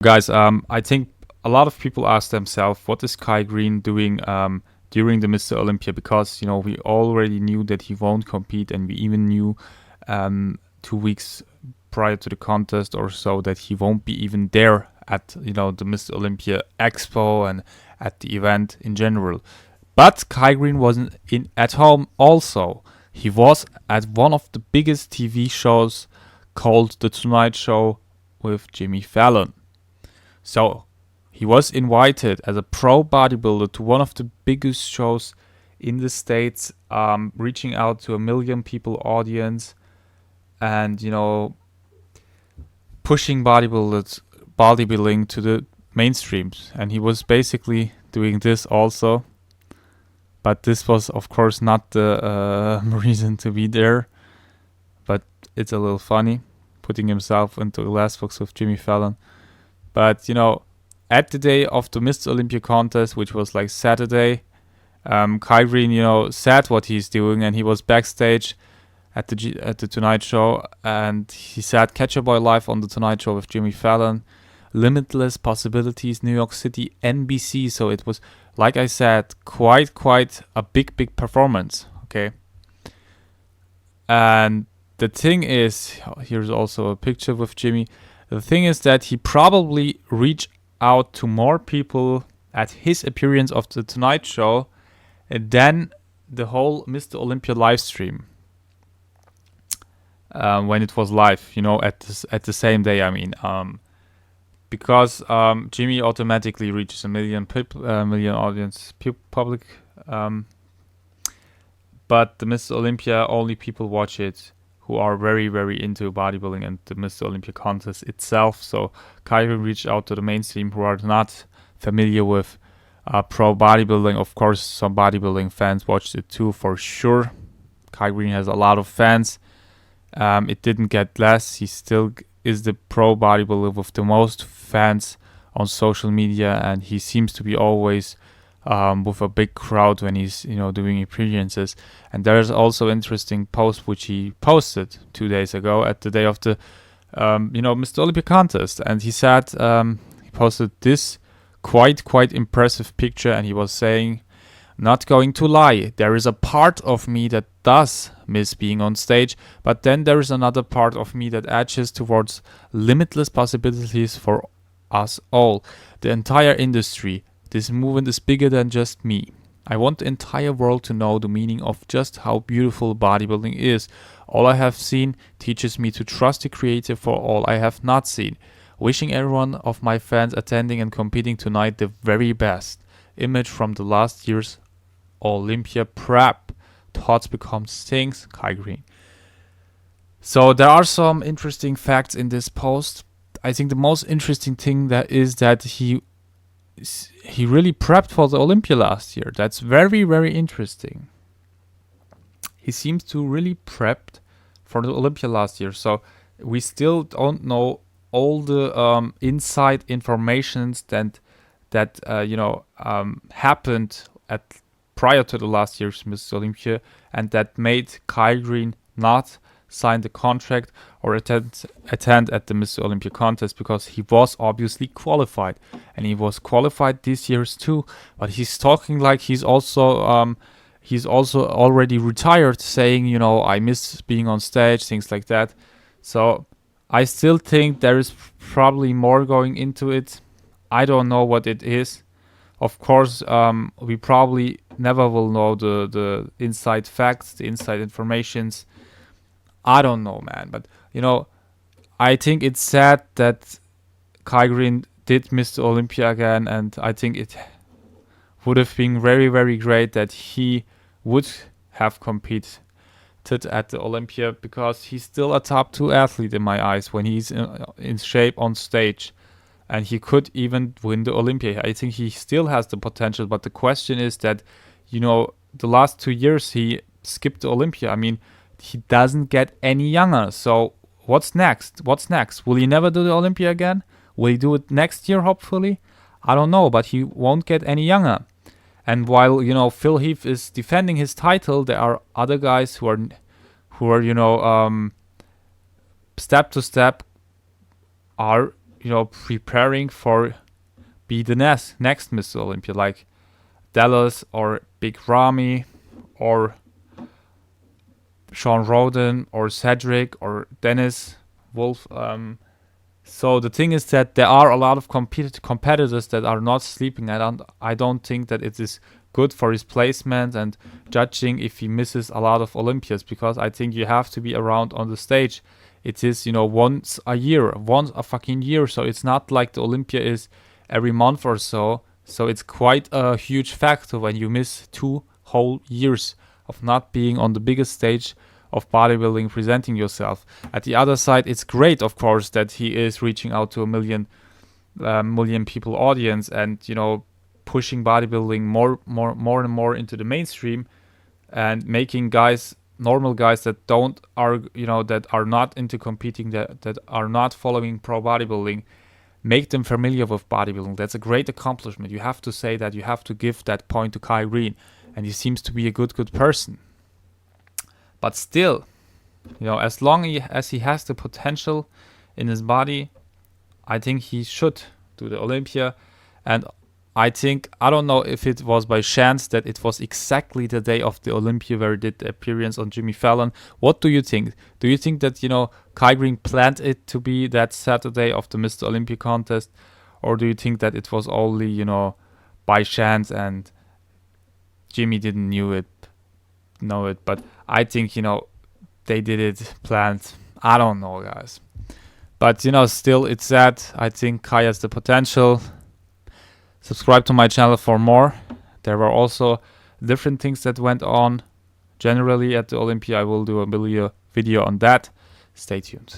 Guys, I think a lot of people ask themselves, what is Kai Greene doing during the Mr. Olympia? Because we already knew that he won't compete, and we even knew 2 weeks prior to the contest or so that he won't be even there at the Mr. Olympia Expo and at the event in general. But Kai Greene wasn't in at home also. He was at one of the biggest TV shows called The Tonight Show with Jimmy Fallon. So he was invited as a pro bodybuilder to one of the biggest shows in the States, reaching out to a million people audience and, pushing bodybuilding to the mainstreams. And he was basically doing this also. But this was, of course, not the reason to be there. But it's a little funny, putting himself into a glass box with Jimmy Fallon. But, at the day of the Mr. Olympia contest, which was like Saturday, Kai Greene, said what he's doing, and he was backstage at the Tonight Show, and he said, "Catch a Boy live on the Tonight Show with Jimmy Fallon, limitless possibilities, New York City, NBC." So it was, like I said, quite a big performance. Okay, and the thing is, here's also a picture with Jimmy. The thing is that he probably reached out to more people at his appearance of the Tonight Show than the whole Mr. Olympia live stream when it was live, at the same day. I mean, because Jimmy automatically reaches a million audience public, but the Mr. Olympia, only people watch it who are very into bodybuilding and the Mr. Olympia contest itself. So Kai reached out to the mainstream who are not familiar with pro bodybuilding. Of course, some bodybuilding fans watched it too, for sure. Kai Greene has a lot of fans. It didn't get less. He still is the pro bodybuilder with the most fans on social media, and he seems to be always with a big crowd when he's doing appearances. And there's also interesting post which he posted 2 days ago at the day of the Mr. Olympia contest, and he said he posted this quite impressive picture, and he was saying, "Not going to lie, there is a part of me that does miss being on stage, but then there is another part of me that edges towards limitless possibilities for us all, the entire industry. This movement is bigger than just me. I want the entire world to know the meaning of just how beautiful bodybuilding is. All I have seen teaches me to trust the creator for all I have not seen. Wishing every one of my fans attending and competing tonight the very best. Image from the last year's Olympia prep. Thoughts become things, Kai Greene." So there are some interesting facts in this post. I think the most interesting thing that is that he really prepped for the Olympia last year. That's very interesting. He seems to really prepped for the Olympia last year. So we still don't know all the inside informations that happened prior to the last year's Mr. Olympia, and that made Kai Greene not sign the contract or attend at the Mr. Olympia contest, because he was obviously qualified, and he was qualified this year's too. But he's talking like he's also already retired, saying I miss being on stage, things like that. So I still think there is probably more going into it. I don't know what it is. Of course, we probably never will know the inside facts, the inside informations. I don't know, man. But, I think it's sad that Kai Greene did Mr. Olympia again. And I think it would have been very great that he would have competed at the Olympia, because he's still a top 2 athlete in my eyes when he's in shape on stage. And he could even win the Olympia. I think he still has the potential. But the question is that, the last 2 years he skipped the Olympia. I mean, he doesn't get any younger. So what's next? Will he never do the Olympia again? Will he do it next year, hopefully? I don't know, but he won't get any younger. And while, Phil Heath is defending his title, there are other guys who are step to step are, you know, preparing for be the next Mr. Olympia, like Dallas or Big Ramy or Sean Roden or Cedric or Deniz Wolf. So the thing is that there are a lot of competitors that are not sleeping. I don't think that it is good for his placement and judging if he misses a lot of Olympias, because I think you have to be around on the stage. It is, you know, once a fucking year. So it's not like the Olympia is every month or so. So it's quite a huge factor when you miss 2 whole years of not being on the biggest stage of bodybuilding, presenting yourself. At the other side, it's great, of course, that he is reaching out to a million people audience, and, you know, pushing bodybuilding more and more into the mainstream, and making normal guys that that are not into competing, that are not following pro bodybuilding, make them familiar with bodybuilding. That's a great accomplishment. You have to say that. You have to give that point to Kai Greene, and he seems to be a good person. But still, you know, as long as he has the potential in his body, I think he should do the Olympia. And I don't know if it was by chance that it was exactly the day of the Olympia where he did the appearance on Jimmy Fallon. What do you think? Do you think that, you know, Kai Greene planned it to be that Saturday of the Mr. Olympia contest? Or do you think that it was only, you know, by chance and Jimmy didn't know it? But I think, you know, they did it planned. I don't know, guys. But, you know, still, it's sad. I think Kai has the potential. Subscribe to my channel for more. There were also different things that went on generally at the Olympia. I will do a video on that. Stay tuned.